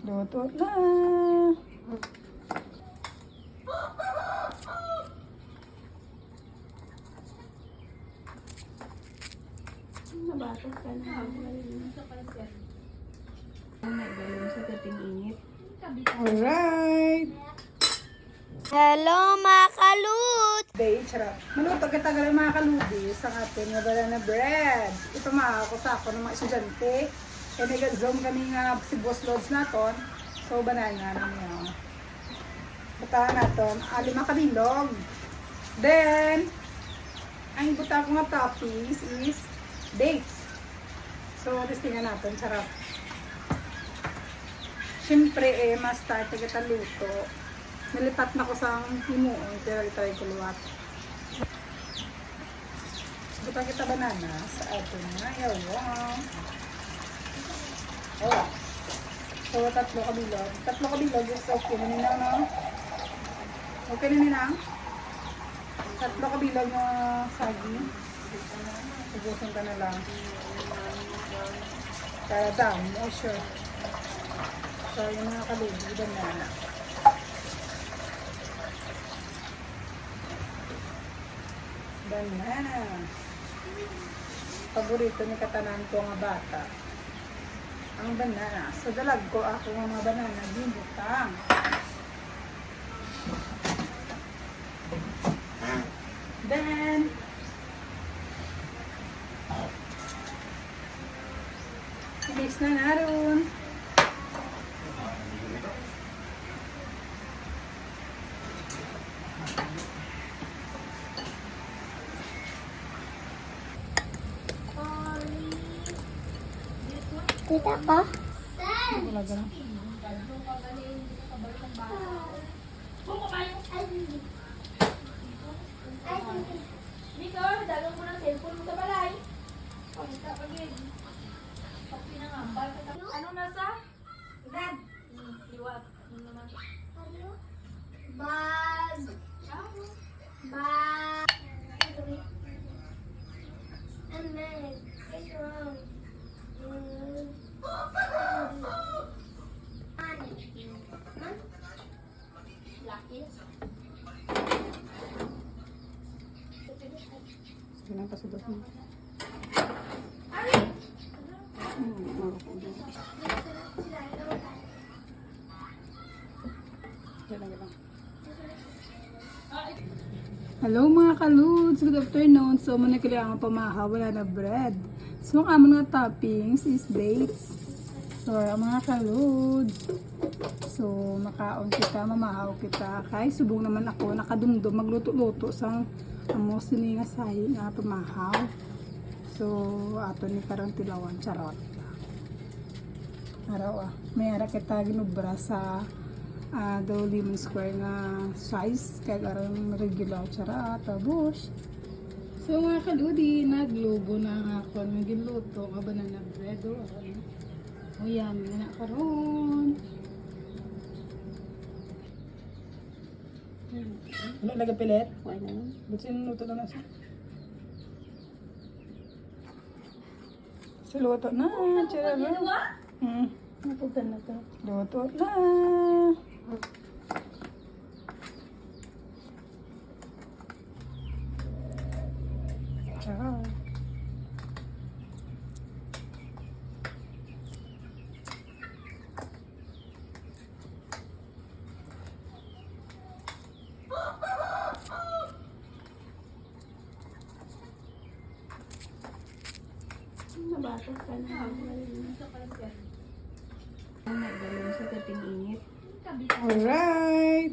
Luto na. Nabatas ka na. Nagbalong sa dating init. Alright. Hello mga kalut! Day, charap. Maluto kita galing mga kalubis ang ating nga banana bread. Ito sa ako ng mga estudyante. E nag-zoom kami nga si Boss Lods naton. So, banana namin. Butahan natin. 5 kabilog. Then, ang buta ko nga toppings is dates. So, testingan natin. Sarap. Siyempre, mas start kita luto. Nalipat na ko sa himuon, pero itry ko luwat. Buta kita banana sa atin nga. Yawang. Oh. So, 3 kabilog. 3 kabilog is okay na nila, no? Okay na nila. 3 kabilog na saging. Ubusin ka na lang. Para down, no? Sure. So, yung mga kalubi, banana. Banana. Paborito ni katanan ko nga bata. Ang banana. So, dalag ko ako ng mga banana. Bintang. Then, mix na naroon. Kita ka? Wala ganun. Miko, dalang mo ng cellphone mo sa balay. Pagkita pag yun. Pag pinangambal ka. Ano nasa? Agad. Liwat. Ano naman? Bag. Bag. And then, it's wrong. Sige lang pasidot mo. Hello mga kaludes! Good afternoon! So, muna kailangan pamaha. Wala na bread. So, ang amon nga toppings is dates. So, ang mga kaludes. So, makaon kita, mamahaw kita. Kay, subong naman ako, nakadumdum, magluto-luto sang amo sini nga sahi nga pamahaw. So, ato ni karang tilawan, charot. Araw may ara kita ginubra sa daw lemon square nga size kaya karang regular charot, bush. So mga kaludi, naglobo na ako ng giluto nga banana bread o yummy na karon. Ano lagi pilit? Why na? Ba't sinuluto na nasa? Siluto na, charot. Napugan na to. Luto na. Ciao. Nabatas ka na. Nagbalong sa dating init. Alright.